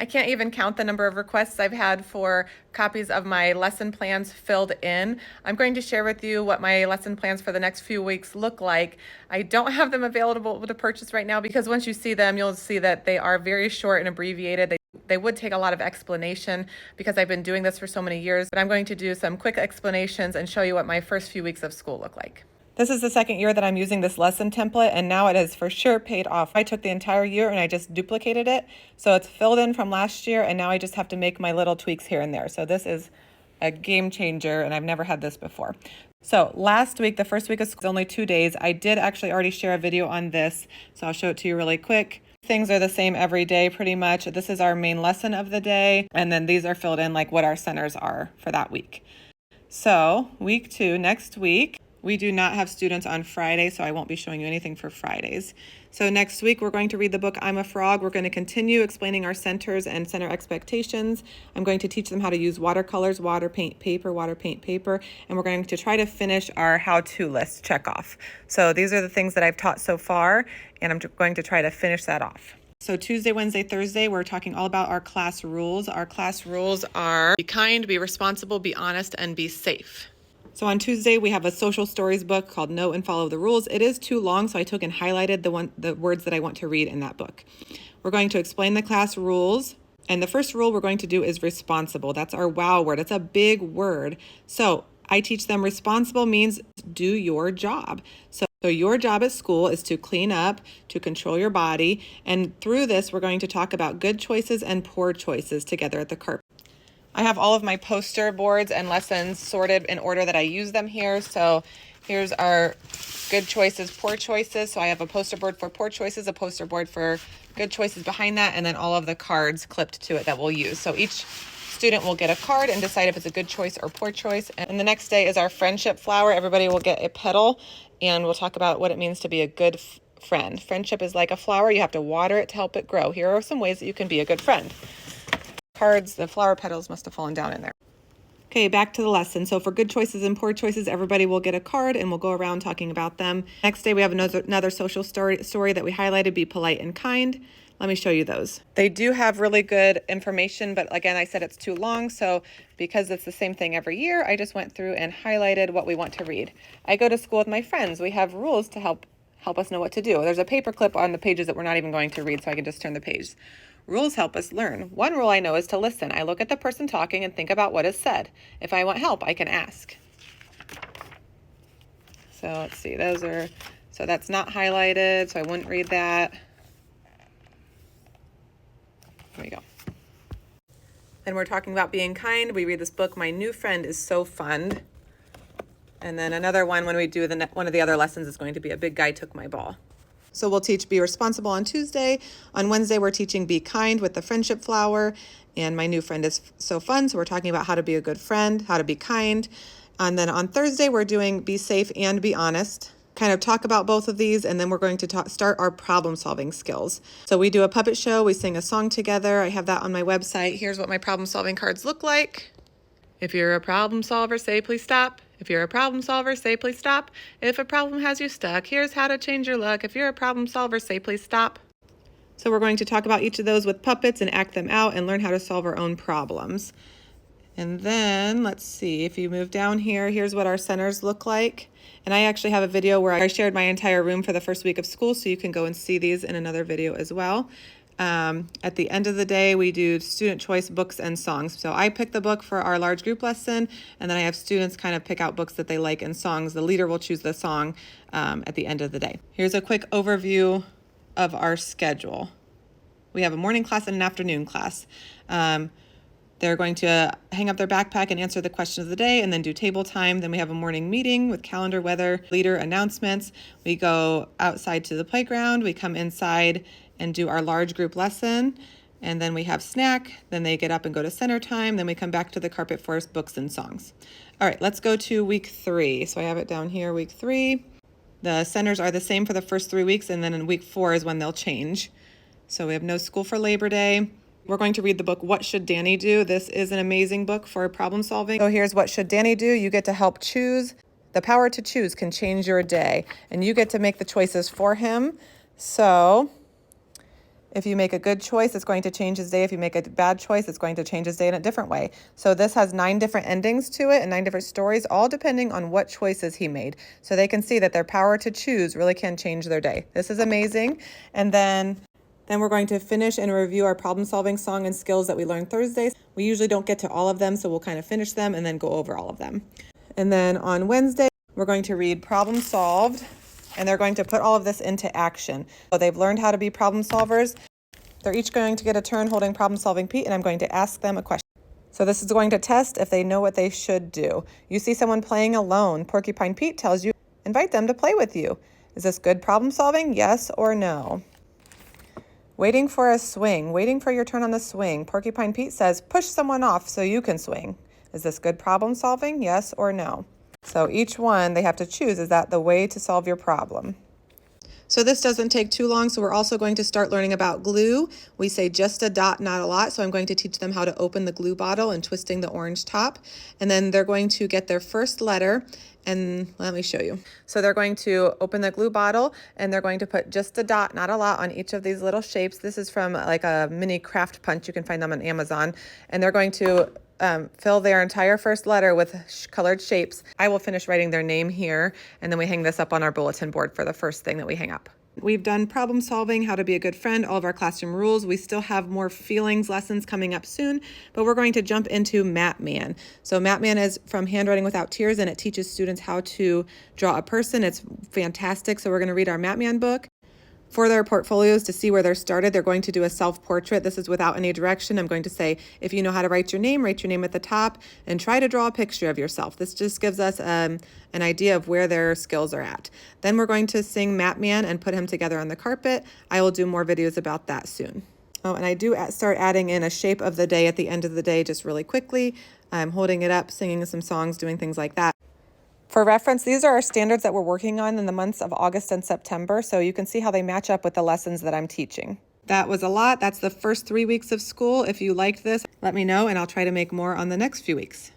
I can't even count the number of requests I've had for copies of my lesson plans filled in. I'm going to share with you what my lesson plans for the next few weeks look like. I don't have them available to purchase right now because once you see them, you'll see that they are very short and abbreviated. They would take a lot of explanation because I've been doing this for so many years, but I'm going to do some quick explanations and show you what my first few weeks of school look like. This is the second year that I'm using this lesson template, and now it has for sure paid off. I took the entire year and I just duplicated it. So it's filled in from last year, and now I just have to make my little tweaks here and there. So this is a game changer, and I've never had this before. So last week, the first week of school, only 2 days. I did actually already share a video on this, so I'll show it to you really quick. Things are the same every day pretty much. This is our main lesson of the day, and then these are filled in like what our centers are for that week. So week 2, next week, we do not have students on Friday, so I won't be showing you anything for Fridays. So next week, we're going to read the book, I'm a Frog. We're going to continue explaining our centers and center expectations. I'm going to teach them how to use watercolors, water, paint, paper, and we're going to try to finish our how-to list checkoff. So these are the things that I've taught so far, and I'm going to try to finish that off. So Tuesday, Wednesday, Thursday, we're talking all about our class rules. Our class rules are be kind, be responsible, be honest, and be safe. So on Tuesday, we have a social stories book called Know and Follow the Rules. It is too long, so I took and highlighted the words that I want to read in that book. We're going to explain the class rules. And the first rule we're going to do is responsible. That's our wow word. It's a big word. So I teach them responsible means do your job. So your job at school is to clean up, to control your body. And through this, we're going to talk about good choices and poor choices together at the carpet. I have all of my poster boards and lessons sorted in order that I use them here. So here's our good choices, poor choices. So I have a poster board for poor choices, a poster board for good choices behind that, and then all of the cards clipped to it that we'll use. So each student will get a card and decide if it's a good choice or poor choice. And the next day is our friendship flower. Everybody will get a petal, and we'll talk about what it means to be a good friend. Friendship is like a flower. You have to water it to help it grow. Here are some ways that you can be a good friend. Cards, the flower petals must have fallen down in there. Okay, back to the lesson. So for good choices and poor choices, everybody will get a card and we'll go around talking about them. Next day, we have another social story that we highlighted, be polite and kind. Let me show you those. They do have really good information, but again, I said it's too long. So because it's the same thing every year, I just went through and highlighted what we want to read. I go to school with my friends. We have rules to help us know what to do. There's a paper clip on the pages that we're not even going to read, so I can just turn the page. Rules help us learn. One rule I know is to listen. I look at the person talking and think about what is said. If I want help, I can ask. So let's see, so that's not highlighted, so I wouldn't read that. There we go. And we're talking about being kind. We read this book, My New Friend is So Fun. And then another one when we do one of the other lessons is going to be A Big Guy Took My Ball. So we'll teach Be Responsible on Tuesday. On Wednesday, we're teaching Be Kind with the friendship flower. And My New Friend is So Fun. So we're talking about how to be a good friend, how to be kind. And then on Thursday, we're doing Be Safe and Be Honest. Kind of talk about both of these. And then we're going to start our problem solving skills. So we do a puppet show. We sing a song together. I have that on my website. Here's what my problem solving cards look like. If you're a problem solver, say please stop. If you're a problem solver, say please stop. If a problem has you stuck, here's how to change your luck. If you're a problem solver, say please stop. So we're going to talk about each of those with puppets and act them out and learn how to solve our own problems. And then let's see, if you move down here, here's what our centers look like. And I actually have a video where I shared my entire room for the first week of school, so you can go and see these in another video as well. At the end of the day, we do student choice books and songs. So I pick the book for our large group lesson, and then I have students kind of pick out books that they like and songs. The leader will choose the song at the end of the day. Here's a quick overview of our schedule. We have a morning class and an afternoon class. They're going to hang up their backpack and answer the question of the day and then do table time. Then we have a morning meeting with calendar, weather, leader, announcements. We go outside to the playground. We come inside and do our large group lesson. And then we have snack. Then they get up and go to center time. Then we come back to the carpet for books and songs. All right, let's go to week 3. So I have it down here, week 3. The centers are the same for the first 3 weeks, and then in week 4 is when they'll change. So we have no school for Labor Day. We're going to read the book, What Should Danny Do? This is an amazing book for problem solving. So here's What Should Danny Do? You get to help choose. The power to choose can change your day, and you get to make the choices for him. So If you make a good choice, it's going to change his day. If you make a bad choice, it's going to change his day in a different way. So this has 9 different endings to it and 9 different stories, all depending on what choices he made. So they can see that their power to choose really can change their day. This is amazing. And then we're going to finish and review our problem-solving song and skills that we learned Thursdays. We usually don't get to all of them, so we'll kind of finish them and then go over all of them. And then on Wednesday, we're going to read Problem Solved, and they're going to put all of this into action. So they've learned how to be problem solvers. They're each going to get a turn holding Problem Solving Pete, and I'm going to ask them a question. So this is going to test if they know what they should do. You see someone playing alone. Porcupine Pete tells you, invite them to play with you. Is this good problem solving? Yes or no? Waiting for a swing. Waiting for your turn on the swing. Porcupine Pete says, push someone off so you can swing. Is this good problem solving? Yes or no? So each one they have to choose, is that the way to solve your problem? So this doesn't take too long, so we're also going to start learning about glue. We say just a dot, not a lot, so I'm going to teach them how to open the glue bottle and twisting the orange top. And then they're going to get their first letter, and let me show you. So they're going to open the glue bottle, and they're going to put just a dot, not a lot, on each of these little shapes. This is from like a mini craft punch. You can find them on Amazon. And they're going to fill their entire first letter with colored shapes. I will finish writing their name here, and then we hang this up on our bulletin board for the first thing that we hang up. We've done problem solving, how to be a good friend, all of our classroom rules. We still have more feelings lessons coming up soon, but we're going to jump into Map Man. So Map Man is from Handwriting Without Tears, and it teaches students how to draw a person. It's fantastic. So we're going to read our Map Man book. For their portfolios, to see where they're started, they're going to do a self-portrait. This is without any direction. I'm going to say, if you know how to write your name at the top, and try to draw a picture of yourself. This just gives us an idea of where their skills are at. Then we're going to sing Map Man and put him together on the carpet. I will do more videos about that soon. Oh, and I do start adding in a shape of the day at the end of the day just really quickly. I'm holding it up, singing some songs, doing things like that. For reference, these are our standards that we're working on in the months of August and September, so you can see how they match up with the lessons that I'm teaching. That was a lot. That's the first 3 weeks of school. If you liked this, let me know, and I'll try to make more on the next few weeks.